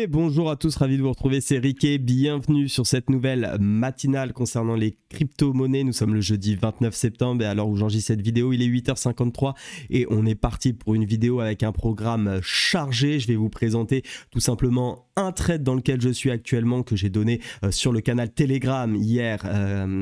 Et bonjour à tous, ravi de vous retrouver, c'est Riquet, bienvenue sur cette nouvelle matinale concernant les crypto-monnaies. Nous sommes le jeudi 29 septembre et à l'heure où j'enregistre cette vidéo, il est 8h53 et on est parti pour une vidéo avec un programme chargé. Je vais vous présenter tout simplement un trade dans lequel je suis actuellement que j'ai donné sur le canal Telegram hier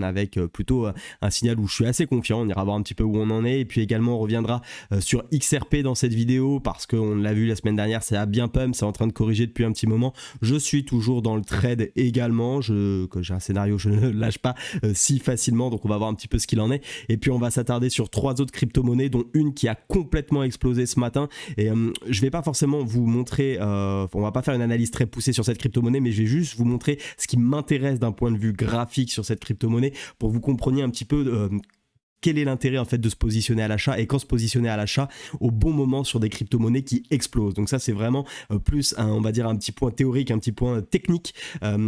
avec plutôt un signal où je suis assez confiant. On ira voir un petit peu où on en est et puis également on reviendra sur XRP dans cette vidéo parce qu'on l'a vu la semaine dernière, ça a bien pump, c'est en train de corriger depuis un petit moment. Je suis toujours dans le trade également, que j'ai un scénario, je ne lâche pas si facilement, donc on va voir un petit peu ce qu'il en est. Et puis on va s'attarder sur trois autres crypto-monnaies, dont une qui a complètement explosé ce matin. Et je vais pas forcément vous montrer, on va pas faire une analyse très poussée sur cette crypto-monnaie, mais je vais juste vous montrer ce qui m'intéresse d'un point de vue graphique sur cette crypto-monnaie pour que vous compreniez un petit peu quel est l'intérêt en fait de se positionner à l'achat et quand se positionner à l'achat au bon moment sur des crypto-monnaies qui explosent. Donc ça c'est vraiment plus on va dire un petit point théorique, un petit point technique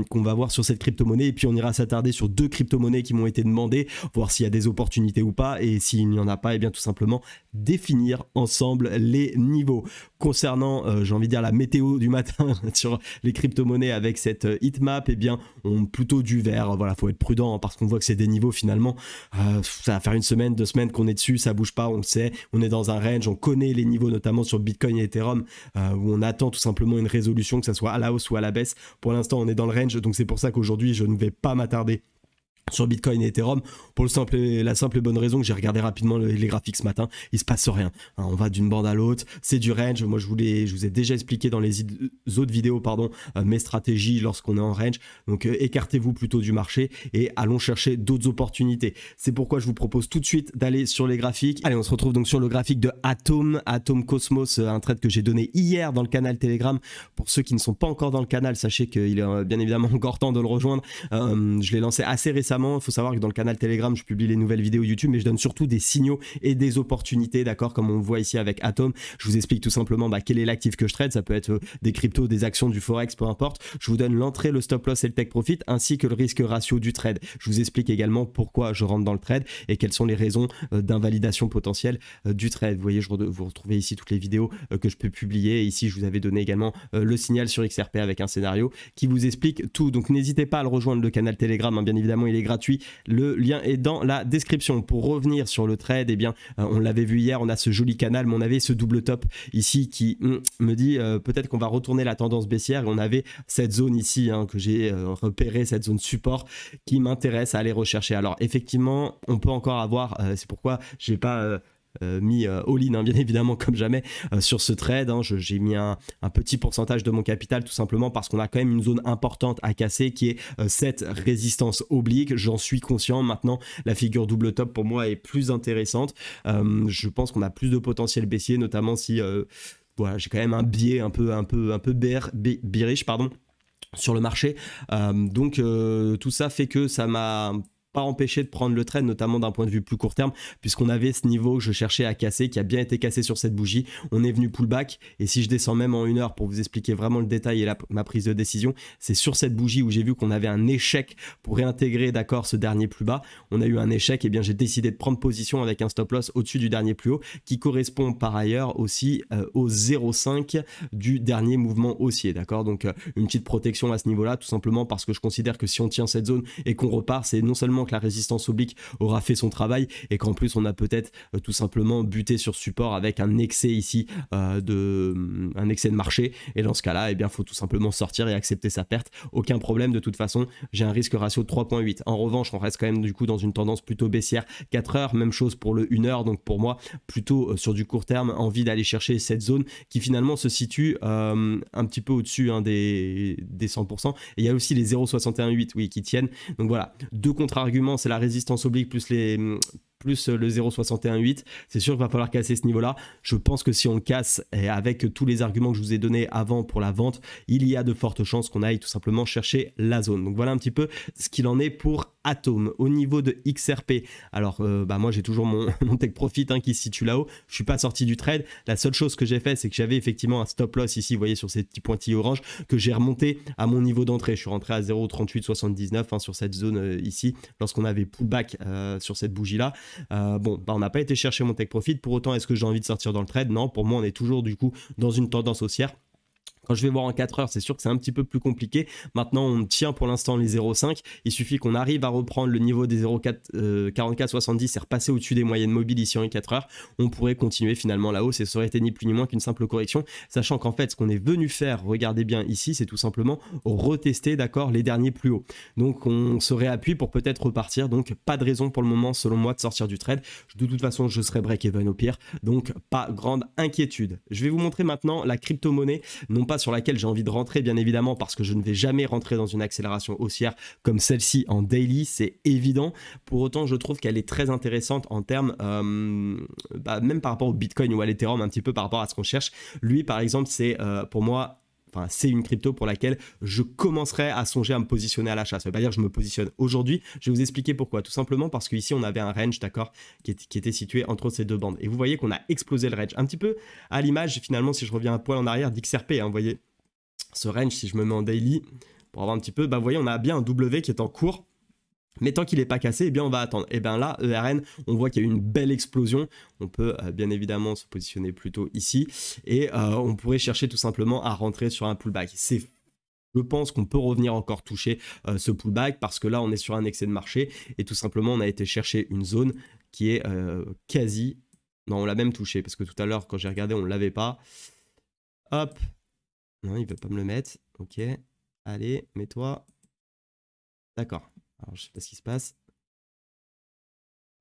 qu'on va voir sur cette crypto-monnaie et puis on ira s'attarder sur deux crypto-monnaies qui m'ont été demandées, voir s'il y a des opportunités ou pas et s'il n'y en a pas, et bien tout simplement définir ensemble les niveaux. Concernant j'ai envie de dire la météo du matin sur les crypto-monnaies avec cette heatmap, et bien on plutôt du vert. Voilà, faut être prudent parce qu'on voit que c'est des niveaux finalement ça va faire une semaine, 2 semaines qu'on est dessus, ça bouge pas, on le sait, on est dans un range, on connaît les niveaux notamment sur Bitcoin et Ethereum où on attend tout simplement une résolution, que ça soit à la hausse ou à la baisse. Pour l'instant on est dans le range, donc c'est pour ça qu'aujourd'hui je ne vais pas m'attarder sur Bitcoin et Ethereum pour la simple et bonne raison que j'ai regardé rapidement les graphiques ce matin, il se passe rien, on va d'une bande à l'autre, c'est du range. Moi je vous ai déjà expliqué dans les autres vidéos mes stratégies lorsqu'on est en range, donc écartez-vous plutôt du marché et allons chercher d'autres opportunités. C'est pourquoi je vous propose tout de suite d'aller sur les graphiques. Allez, on se retrouve donc sur le graphique de Atom Cosmos, un trade que j'ai donné hier dans le canal Telegram. Pour ceux qui ne sont pas encore dans le canal, sachez qu'il est bien évidemment encore temps de le rejoindre. Je l'ai lancé assez récemment. Il faut savoir que dans le canal Telegram, je publie les nouvelles vidéos YouTube, mais je donne surtout des signaux et des opportunités, d'accord, comme on le voit ici avec Atom. Je vous explique tout simplement quel est l'actif que je trade. Ça peut être des cryptos, des actions, du forex, peu importe. Je vous donne l'entrée, le stop loss et le take profit, ainsi que le risque ratio du trade. Je vous explique également pourquoi je rentre dans le trade et quelles sont les raisons d'invalidation potentielle du trade. Vous voyez, vous retrouvez ici toutes les vidéos que je peux publier. Ici, je vous avais donné également le signal sur XRP avec un scénario qui vous explique tout. Donc, n'hésitez pas à le rejoindre, le canal Telegram. Bien évidemment, il est gratuit. Le lien est dans la description. Pour revenir sur le trade, eh bien, on l'avait vu hier, on a ce joli canal, mais on avait ce double top ici qui me dit peut-être qu'on va retourner la tendance baissière. Et on avait cette zone ici que j'ai repérée, cette zone support qui m'intéresse à aller rechercher. Alors effectivement, on peut encore avoir, c'est pourquoi je n'ai pas mis all-in bien évidemment comme jamais sur ce trade. J'ai mis un petit pourcentage de mon capital tout simplement parce qu'on a quand même une zone importante à casser qui est cette résistance oblique. J'en suis conscient. Maintenant la figure double top pour moi est plus intéressante. Je pense qu'on a plus de potentiel baissier, notamment si voilà, j'ai quand même un biais un peu bearish sur le marché. Donc tout ça fait que ça m'a pas empêché de prendre le trade, notamment d'un point de vue plus court terme, puisqu'on avait ce niveau que je cherchais à casser, qui a bien été cassé sur cette bougie. On est venu pullback, et si je descends même en 1 heure pour vous expliquer vraiment le détail et ma prise de décision, c'est sur cette bougie où j'ai vu qu'on avait un échec pour réintégrer, d'accord, ce dernier plus bas. On a eu un échec, et bien j'ai décidé de prendre position avec un stop loss au-dessus du dernier plus haut, qui correspond par ailleurs aussi au 0,5 du dernier mouvement haussier, d'accord. Donc une petite protection à ce niveau-là, tout simplement parce que je considère que si on tient cette zone et qu'on repart, c'est non seulement que la résistance oblique aura fait son travail et qu'en plus on a peut-être tout simplement buté sur support avec un excès ici un excès de marché, et dans ce cas là il faut tout simplement sortir et accepter sa perte, aucun problème. De toute façon j'ai un risque ratio de 3,8. En revanche on reste quand même du coup dans une tendance plutôt baissière. 4 heures, même chose pour le 1 heure, donc pour moi plutôt sur du court terme, envie d'aller chercher cette zone qui finalement se situe un petit peu au-dessus des 100%, et il y a aussi les 0,618 oui qui tiennent. Donc voilà, deux contre-arguments, c'est la résistance oblique plus le 0,618. C'est sûr qu'il va falloir casser ce niveau-là. Je pense que si on le casse, et avec tous les arguments que je vous ai donnés avant pour la vente, il y a de fortes chances qu'on aille tout simplement chercher la zone. Donc voilà un petit peu ce qu'il en est pour Atom. Au niveau de XRP, alors moi j'ai toujours mon take profit qui se situe là-haut. Je suis pas sorti du trade. La seule chose que j'ai fait, c'est que j'avais effectivement un stop loss ici, vous voyez, sur ces petits pointillés orange, que j'ai remonté à mon niveau d'entrée. Je suis rentré à 0,3879 sur cette zone ici, lorsqu'on avait pullback sur cette bougie là. On n'a pas été chercher mon take profit. Pour autant, est-ce que j'ai envie de sortir dans le trade? Non, pour moi on est toujours du coup dans une tendance haussière. Quand je vais voir en 4 heures, c'est sûr que c'est un petit peu plus compliqué. Maintenant, on tient pour l'instant les 0,5. Il suffit qu'on arrive à reprendre le niveau des 0,4470 et repasser au-dessus des moyennes mobiles ici en 4 heures. On pourrait continuer finalement la hausse et ça aurait été ni plus ni moins qu'une simple correction. Sachant qu'en fait, ce qu'on est venu faire, regardez bien ici, c'est tout simplement retester, d'accord, les derniers plus hauts. Donc, on se réappuie pour peut-être repartir. Donc, pas de raison pour le moment, selon moi, de sortir du trade. De toute façon, je serai break-even au pire. Donc, pas grande inquiétude. Je vais vous montrer maintenant la crypto-monnaie, non pas sur laquelle j'ai envie de rentrer bien évidemment parce que je ne vais jamais rentrer dans une accélération haussière comme celle-ci en daily, c'est évident. Pour autant, je trouve qu'elle est très intéressante en termes, même par rapport au Bitcoin ou à l'Ethereum, un petit peu par rapport à ce qu'on cherche. Lui, par exemple, c'est pour moi... Enfin, c'est une crypto pour laquelle je commencerai à songer à me positionner à l'achat. Ça ne veut pas dire que je me positionne aujourd'hui. Je vais vous expliquer pourquoi. Tout simplement parce qu'ici, on avait un range, d'accord, qui était situé entre ces deux bandes. Et vous voyez qu'on a explosé le range. Un petit peu à l'image, finalement, si je reviens un poil en arrière, d'XRP. Hein, vous voyez, ce range, si je me mets en daily, pour avoir un petit peu, vous voyez, on a bien un W qui est en cours. Mais tant qu'il n'est pas cassé, eh bien on va attendre. Et bien là, ERN, on voit qu'il y a eu une belle explosion. On peut bien évidemment se positionner plutôt ici. Et on pourrait chercher tout simplement à rentrer sur un pullback. Je pense qu'on peut revenir encore toucher ce pullback parce que là, on est sur un excès de marché. Et tout simplement, on a été chercher une zone qui est quasi... Non, on l'a même touché parce que tout à l'heure, quand j'ai regardé, on ne l'avait pas. Hop. Non, il ne veut pas me le mettre. Ok. Allez, mets-toi. D'accord. Alors, je sais pas ce qui se passe.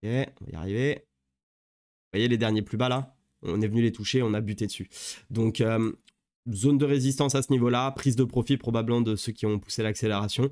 Ok, on va y arriver. Vous voyez les derniers plus bas là? On est venu les toucher, on a buté dessus. Donc, zone de résistance à ce niveau-là, prise de profit probablement de ceux qui ont poussé l'accélération,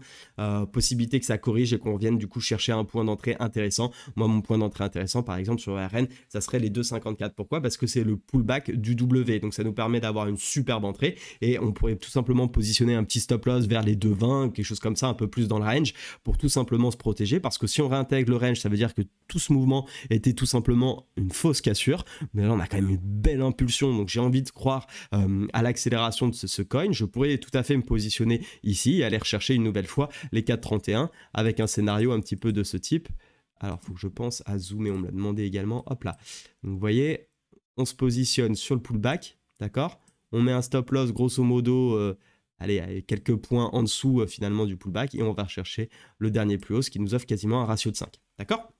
possibilité que ça corrige et qu'on revienne du coup chercher un point d'entrée intéressant. Moi, mon point d'entrée intéressant, par exemple, sur RN, ça serait les 2,54. Pourquoi? Parce que c'est le pullback du W, donc ça nous permet d'avoir une superbe entrée et on pourrait tout simplement positionner un petit stop loss vers les 2,20 ou quelque chose comme ça, un peu plus dans le range, pour tout simplement se protéger, parce que si on réintègre le range, ça veut dire que tout ce mouvement était tout simplement une fausse cassure, mais là on a quand même une belle impulsion, donc j'ai envie de croire à l'accélération de ce coin. Je pourrais tout à fait me positionner ici et aller rechercher une nouvelle fois les 4,31 avec un scénario un petit peu de ce type. Alors, il faut que je pense à zoomer, on me l'a demandé également. Hop là. Donc, vous voyez, on se positionne sur le pullback, d'accord? On met un stop loss, grosso modo, allez, quelques points en dessous finalement du pullback et on va rechercher le dernier plus haut, ce qui nous offre quasiment un ratio de 5, d'accord?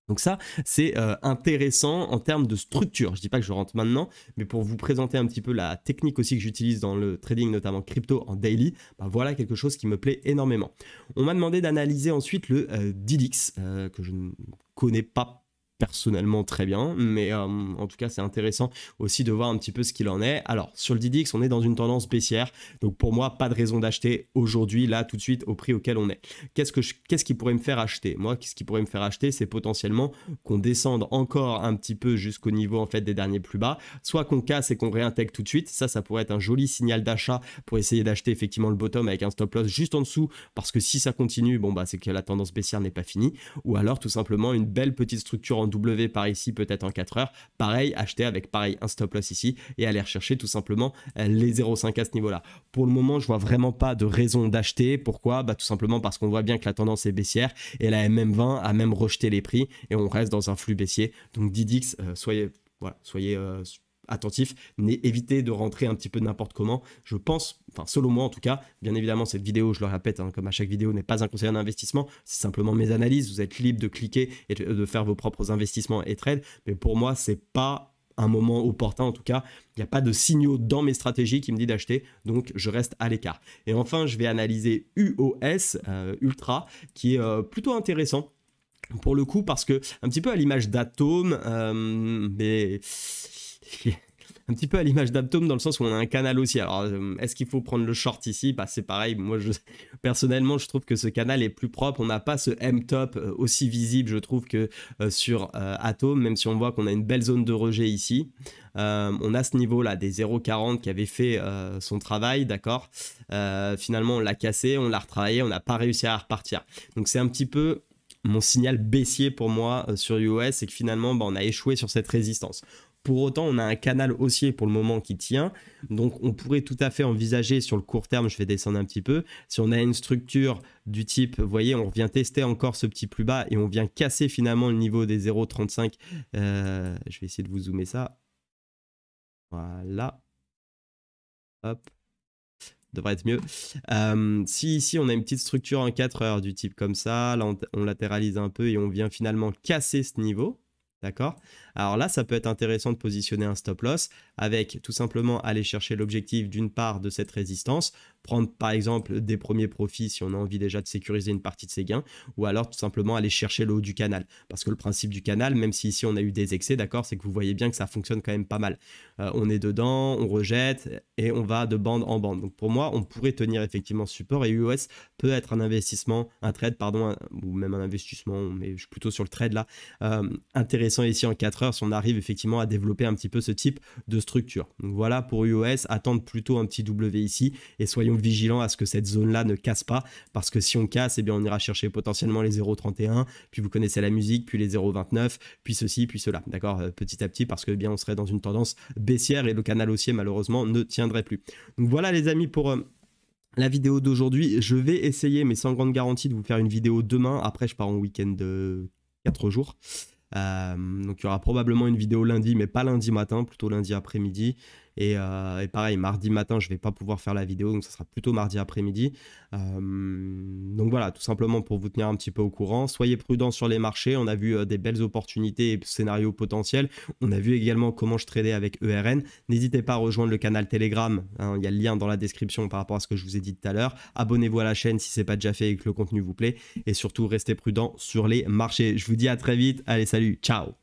Donc ça, c'est intéressant en termes de structure. Je ne dis pas que je rentre maintenant, mais pour vous présenter un petit peu la technique aussi que j'utilise dans le trading, notamment crypto en daily, bah voilà quelque chose qui me plaît énormément. On m'a demandé d'analyser ensuite le DIDX, que je ne connais pas personnellement très bien, mais en tout cas c'est intéressant aussi de voir un petit peu ce qu'il en est. Alors sur le DIDX, on est dans une tendance baissière, donc pour moi pas de raison d'acheter aujourd'hui, là tout de suite au prix auquel on est. Qu'est-ce qui pourrait me faire acheter? Moi, ce qui pourrait me faire acheter, c'est potentiellement qu'on descende encore un petit peu jusqu'au niveau en fait des derniers plus bas, soit qu'on casse et qu'on réintègre tout de suite, ça pourrait être un joli signal d'achat pour essayer d'acheter effectivement le bottom avec un stop loss juste en dessous, parce que si ça continue, bon bah c'est que la tendance baissière n'est pas finie, ou alors tout simplement une belle petite structure en W par ici, peut-être en 4 heures, pareil, acheter avec pareil un stop loss ici et aller rechercher tout simplement les 0,5 à ce niveau-là. Pour le moment, je vois vraiment pas de raison d'acheter. Pourquoi? Bah tout simplement parce qu'on voit bien que la tendance est baissière et la MM20 a même rejeté les prix et on reste dans un flux baissier. Donc DIDX, soyez attentif, évitez de rentrer un petit peu n'importe comment. Je pense, enfin selon moi en tout cas, bien évidemment cette vidéo, je le répète, hein, comme à chaque vidéo, n'est pas un conseil d'investissement, c'est simplement mes analyses, vous êtes libre de cliquer et de faire vos propres investissements et trades, mais pour moi c'est pas un moment opportun en tout cas, il n'y a pas de signaux dans mes stratégies qui me disent d'acheter, donc je reste à l'écart. Et enfin je vais analyser UOS, Ultra, qui est plutôt intéressant pour le coup, parce que un petit peu à l'image d'Atom, mais un petit peu à l'image d'Atom dans le sens où on a un canal aussi. Alors, est-ce qu'il faut prendre le short ici? Bah, c'est pareil. Moi, personnellement, je trouve que ce canal est plus propre. On n'a pas ce M-top aussi visible, je trouve, que sur Atom, même si on voit qu'on a une belle zone de rejet ici. On a ce niveau-là des 0,40 qui avait fait son travail, d'accord. Finalement, on l'a cassé, on l'a retravaillé, on n'a pas réussi à repartir. Donc, c'est un petit peu mon signal baissier pour moi sur UOS, c'est que finalement bah, on a échoué sur cette résistance. Pour autant, on a un canal haussier pour le moment qui tient, donc on pourrait tout à fait envisager sur le court terme, je vais descendre un petit peu, si on a une structure du type, vous voyez, on vient tester encore ce petit plus bas et on vient casser finalement le niveau des 0,35, je vais essayer de vous zoomer ça, voilà, hop, devrait être mieux. Si ici on a une petite structure en 4 heures du type comme ça, là on latéralise un peu et on vient finalement casser ce niveau. D'accord? Alors là, ça peut être intéressant de positionner un stop loss avec tout simplement aller chercher l'objectif d'une part de cette résistance, prendre par exemple des premiers profits si on a envie déjà de sécuriser une partie de ses gains, ou alors tout simplement aller chercher le haut du canal. Parce que le principe du canal, même si ici on a eu des excès, d'accord, c'est que vous voyez bien que ça fonctionne quand même pas mal. On est dedans, on rejette et on va de bande en bande. Donc pour moi, on pourrait tenir effectivement ce support et UOS peut être un investissement, un trade, pardon, ou même un investissement, mais je suis plutôt sur le trade là, intéressant ici en 4 heures si on arrive effectivement à développer un petit peu ce type de structure. Donc voilà pour UOS, attendre plutôt un petit W ici et soyons vigilants à ce que cette zone là ne casse pas, parce que si on casse, eh bien on ira chercher potentiellement les 0,31, puis vous connaissez la musique, puis les 0,29, puis ceci, puis cela, d'accord, petit à petit, parce que eh bien on serait dans une tendance baissière et le canal haussier malheureusement ne tiendrait plus. Donc voilà les amis pour la vidéo d'aujourd'hui. Je vais essayer, mais sans grande garantie, de vous faire une vidéo demain. Après je pars en week-end de 4 jours. Donc il y aura probablement une vidéo lundi, mais pas lundi matin, plutôt lundi après-midi. Et pareil, mardi matin, je ne vais pas pouvoir faire la vidéo, donc ça sera plutôt mardi après-midi. Donc voilà, tout simplement pour vous tenir un petit peu au courant. Soyez prudents sur les marchés. On a vu des belles opportunités et scénarios potentiels. On a vu également comment je tradais avec ERN. N'hésitez pas à rejoindre le canal Telegram. Hein, il y a le lien dans la description par rapport à ce que je vous ai dit tout à l'heure. Abonnez-vous à la chaîne si ce n'est pas déjà fait et que le contenu vous plaît. Et surtout, restez prudents sur les marchés. Je vous dis à très vite. Allez, salut, ciao!